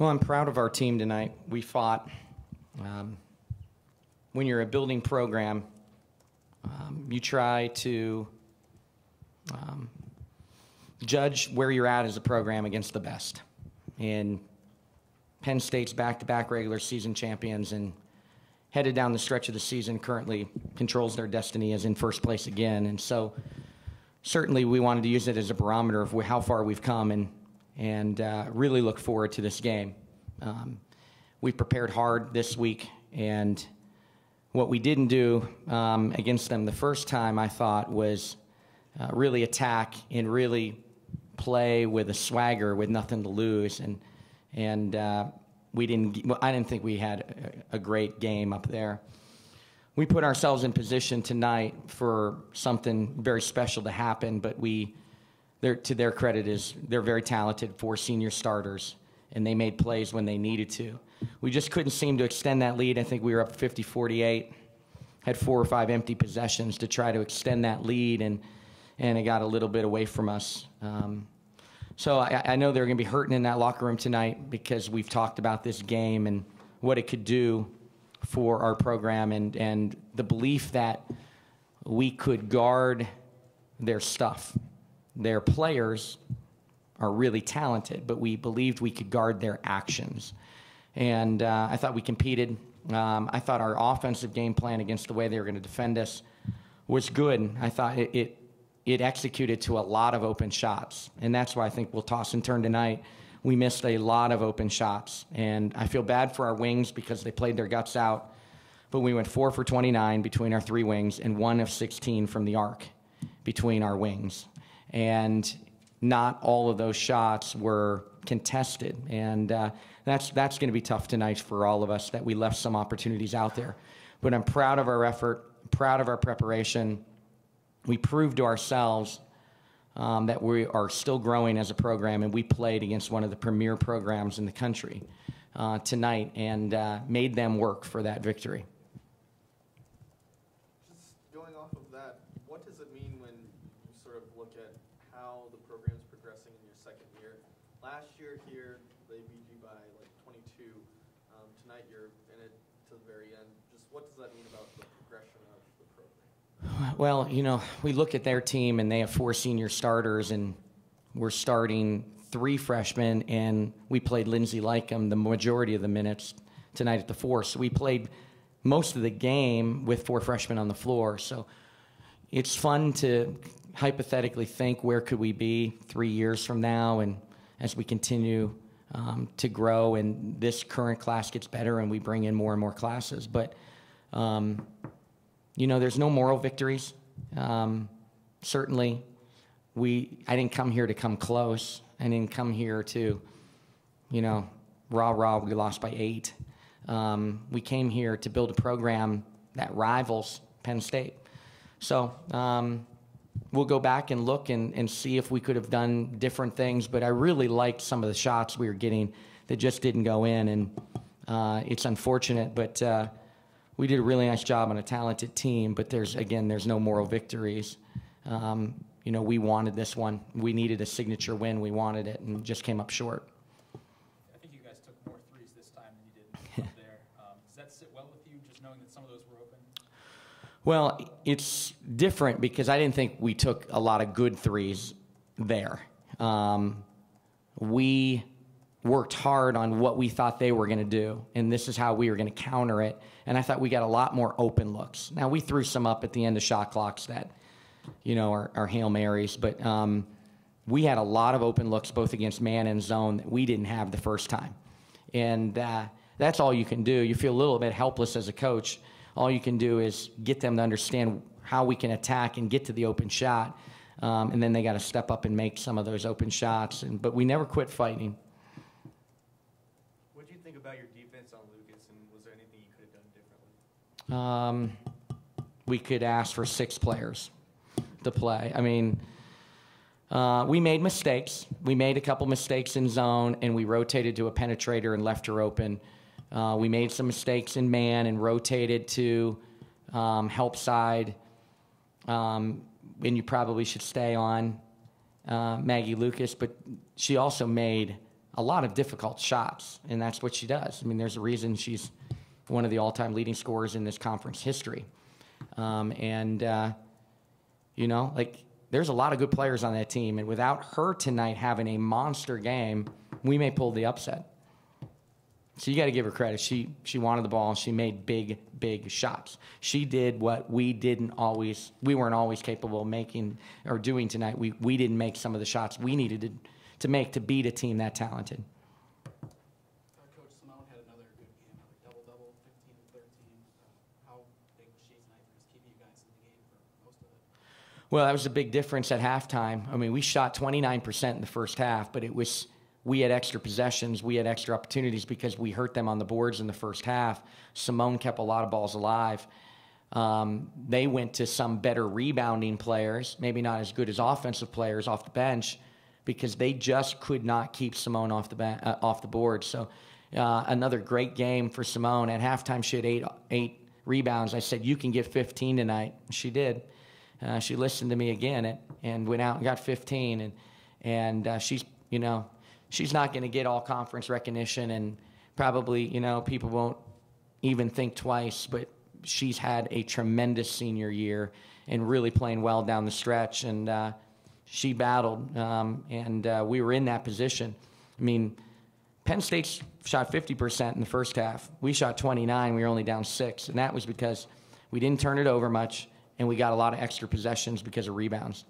Well, I'm proud of our team tonight. We fought. When you're a building program, you try to judge where you're at as a program against the best. And Penn State's back-to-back regular season champions and headed down the stretch of the season currently controls their destiny as in first place again. And so certainly we wanted to use it as a barometer of how far we've come and really look forward to this game. We prepared hard this week, and what we didn't do against them the first time, I thought, was really attack and really play with a swagger with nothing to lose. And I didn't think we had a great game up there. We put ourselves in position tonight for something very special to happen, but to their credit, they're very talented, 4 senior starters, and they made plays when they needed to. We just couldn't seem to extend that lead. I think we were up 50-48, had 4 or 5 empty possessions to try to extend that lead, and it got a little bit away from us. So I know they're going to be hurting in that locker room tonight because we've talked about this game and what it could do for our program and the belief that we could guard their stuff. Their players are really talented, but we believed we could guard their actions. And I thought we competed. I thought our offensive game plan against the way they were going to defend us was good. I thought it executed to a lot of open shots, and that's why I think we'll toss and turn tonight. We missed a lot of open shots, and I feel bad for our wings because they played their guts out, but we went 4 for 29 between our 3 wings and 1 of 16 from the arc between our wings. And not all of those shots were contested, and that's going to be tough tonight for all of us that we left some opportunities out there. But I'm proud of our effort, proud of our preparation. We proved to ourselves that we are still growing as a program, and we played against one of the premier programs in the country tonight and made them work for that victory. Just going off of that, what does it mean when you sort of look at how the program's progressing in your second year? Last year here, they beat you by like 22. Tonight you're in it to the very end. Just what does that mean about the progression of the program? Well, you know, we look at their team, and they have 4 senior starters, and we're starting 3 freshmen, and we played Lindsey Lycum the majority of the minutes tonight at the 4. So we played most of the game with 4 freshmen on the floor. So it's fun to hypothetically think where could we be 3 years from now, and as we continue to grow, and this current class gets better, and we bring in more and more classes. But you know, there's no moral victories. Certainly, I didn't come here to come close. I didn't come here to, you know, rah, we lost by 8. We came here to build a program that rivals Penn State. So we'll go back and look and see if we could have done different things. But I really liked some of the shots we were getting that just didn't go in. And it's unfortunate, but we did a really nice job on a talented team, but there's no moral victories. You know, we wanted this one. We needed a signature win. We wanted it, and just came up short. I think you guys took more threes this time than you did up there. Does that sit well with you, just knowing that some of those were open? Well, it's different because I didn't think we took a lot of good threes there. We worked hard on what we thought they were going to do, and this is how we were going to counter it. And I thought we got a lot more open looks. Now, we threw some up at the end of shot clocks that, you know, are Hail Marys, but we had a lot of open looks both against man and zone that we didn't have the first time. And that's all you can do. You feel a little bit helpless as a coach. All you can do is get them to understand how we can attack and get to the open shot, and then they got to step up and make some of those open shots. But we never quit fighting. What do you think about your defense on Lucas, and was there anything you could have done differently? We could ask for 6 players to play. I mean, we made mistakes. We made a couple mistakes in zone, and we rotated to a penetrator and left her open. We made some mistakes in man and rotated to help side. And you probably should stay on Maggie Lucas, but she also made a lot of difficult shots, and that's what she does. I mean, there's a reason she's one of the all-time leading scorers in this conference history. You know, like, there's a lot of good players on that team, and without her tonight having a monster game, we may pull the upset. So you got to give her credit. She wanted the ball, and she made big shots. She did what we weren't always capable of making or doing tonight. We didn't make some of the shots we needed to make to beat a team that talented. Coach Simone had another good game, another double-double, 15 and 13. How big was she tonight for just keeping you guys in the game for most of it? Well, that was a big difference at halftime. I mean, we shot 29% in the first half, but we had extra possessions, we had extra opportunities because we hurt them on the boards in the first half. Simone kept a lot of balls alive. They went to some better rebounding players, maybe not as good as offensive players off the bench, because they just could not keep Simone off the board. So another great game for Simone. At halftime, she had eight rebounds. I said, you can get 15 tonight. She did. She listened to me again and went out and got 15. And she's, you know, she's not going to get all conference recognition, and probably, you know, people won't even think twice, but she's had a tremendous senior year and really playing well down the stretch. And she battled, and we were in that position. I mean, Penn State shot 50% in the first half. We shot 29. We were only down 6, and that was because we didn't turn it over much, and we got a lot of extra possessions because of rebounds.